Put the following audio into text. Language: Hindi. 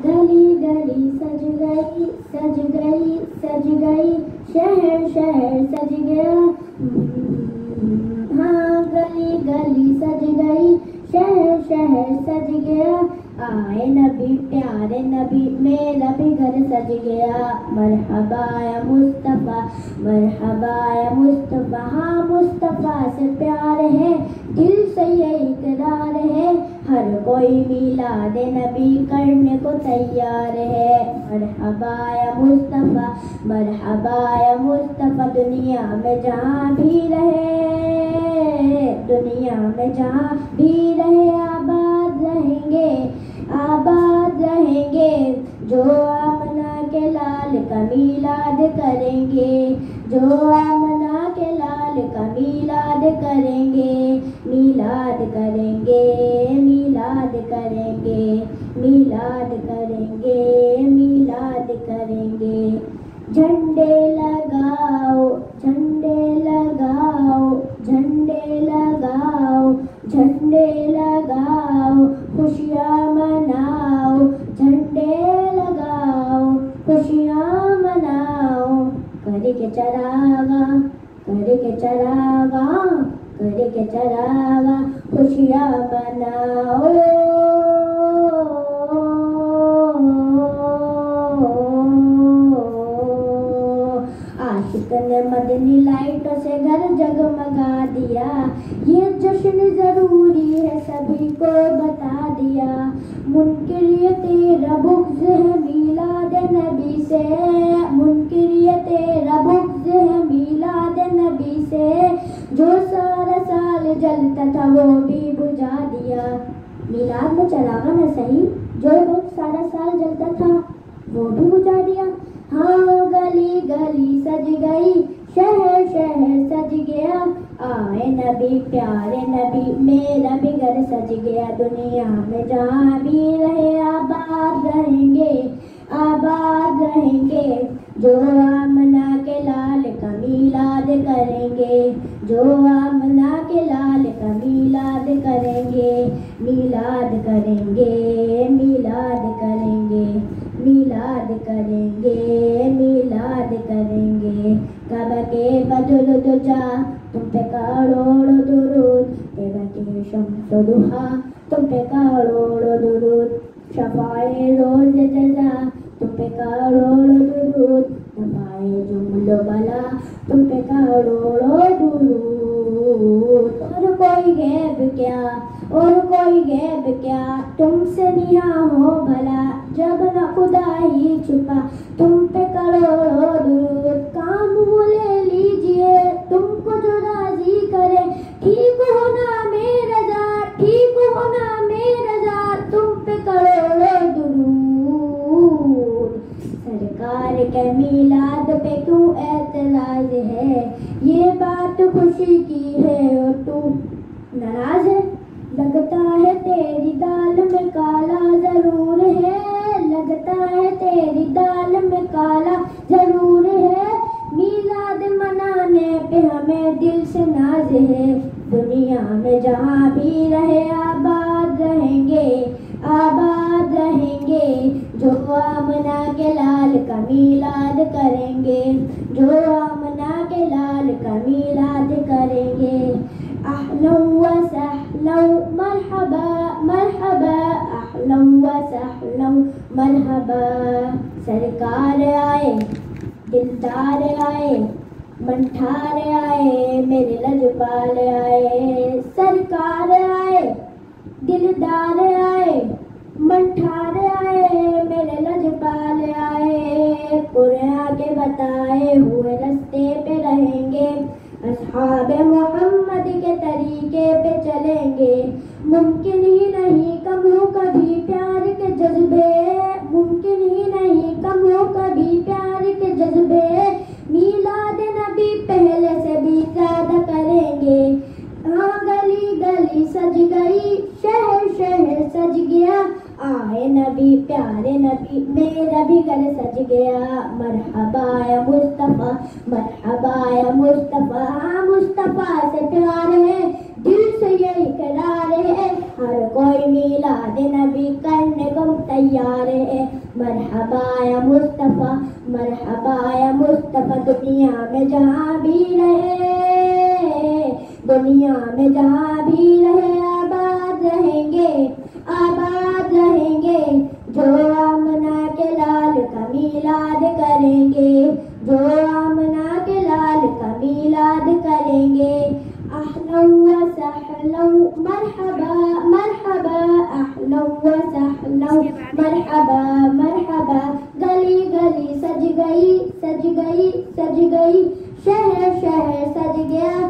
गली गली सज गई सज गई सज गई, शहर शहर सज गया। हाँ गली गली सज गई, शहर शहर सज गया। आए नबी प्यारे नबी, मेरा भी घर सज गया। मरहबा या मुस्तफ़ा, मरहबा या मुस्तफ़ा। हाँ मुस्तफ़ा से प्यार है, दिल से ये इकरार है। हर कोई मिलाद नबी करने को तैयार है। मरहबा या मुस्तफ़ा, मरहबा या मुस्तफ़ा। दुनिया में जहाँ भी रहे, दुनिया में जहाँ भी रहे, आबाद रहेंगे, आबाद रहेंगे। जो आमना के लाल का मीलाद करेंगे, जो आमना के लाल का मीलाद करेंगे, मीलाद करेंगे, मीलाद करेंगे, मीलाद करेंगे, मीलाद करेंगे। झंडे लगाओ, झंडे लगाओ, झंडे लगाओ, झंडे लगाओ, खुशियाँ मनाओ। झंडे लगाओ, खुशियाँ मनाओ। करके चरागा, करके चरागा, करके चरागा, खुशियाँ मनाओ। आशिक ने मदनी लाइटों से घर जगमगा दिया। ये जश्न जरूरी है सभी को बता दिया। मुनकिर ये तेरा बुग़्ज़ है मीलाद नबी से, मुनकिर ये तेरा बुग़्ज़ है मीलाद नबी से। जो सारा साल जलता था वो भी बुझा दिया। मीलाद में चरागा न सही, जो बहुत सारा साल जलता था वो भी बुझा दिया। हाँ गली गली सज गई, शहर शहर सज गया। आए नबी प्यारे नबी, मेरा भी घर सज गया। दुनिया में जहाँ भी रहे, आबाद रहेंगे, आबाद रहेंगे। जो आमना के लाल का मीलाद करेंगे, जो आमना के लाल का मीलाद करेंगे, मीलाद करेंगे, मीलाद करेंगे, मीलाद करेंगे, मीलाद करेंगे। काबा के बदल दुजा, तुम पे करोड़ों दुरूद। तेरा के शम्स दुहा, तुम पे करोड़ों दुरूद। शफाए रोज़ जज़ा, तुम पे करोड़ों दुरूद। नफाए जुमलो बला, तुम पे करोड़ों दुरूद। और कोई गैब क्या, और कोई गैब क्या, तुमसे निहा हो भला। जब न खुदा ही छुपा, तुम पे करोड़ों दुरूद। काम ले लीजिए तुमको जो राजी करे। ठीक होना मेरा जा, ठीक होना मेरा जा, तुम पे करोड़ों दुरूद। सरकार के मीलाद पे क्यों एतराज है, ये बात खुशी की है और तू नाराज है। लगता है तेरी दाल में काला जरूर है, लगता है तेरी दाल में काला जरूर है। मीलाद मनाने पे हमें दिल से नाज है। दुनिया में जहाँ भी रहे, आबाद रहेंगे, आबाद रहेंगे। जो आमना के लाल का मीलाद करेंगे, जो आमना के लाल का मीलाद करेंगे। अहलन व सहलन मरहबा, मरहबा, अहलन व सहलन मरहबा। सरकार आए, दिलदार आए, मंठार आए, मेरे लजपाल आए। सरकार आए, दिलदार आए, मंठार आए, मेरे लजपाल आए। कुरान के बताए हुए रास्ते पे रहेंगे, अस्हाबे मोहम्मद के तरीके पे चलेंगे। मुमकिन ही नहीं कम हो कभी प्यार के जज्बे, मुमकिन ही नहीं कम हो कभी प्यार के जज्बे। मीलाद नबी पहले से भी ज्यादा करेंगे। हाँ गली गली सज गई, शहर शहर सज गया। आए नबी प्यारे नबी, मेरा भी घर सज गया। मरहबा या मुस्तफ़ा, मरहबा या मुस्तफ़ा। हाँ मुस्तफ़ा से प्यार है, दिल से ये इकरार है। हर कोई मीलाद नबी करने को तैयार है। मरहबा या मुस्तफ़ा, मरहबा या मुस्तफ़ा, दुनिया में जहाँ भी रहे, दुनिया में जहाँ भी रहे, आबाद रहेंगे, आबाद रहेंगे। जो आमना के लाल का मीलाद करेंगे, जो आमना के लाल का मीलाद करेंगे। अहलन व सहलन मरहबा मरहबा, अहलन व सहलन मरहबा मरहबा। गली गली सज गई, सज गई, सज गई, शहर शहर सज गया।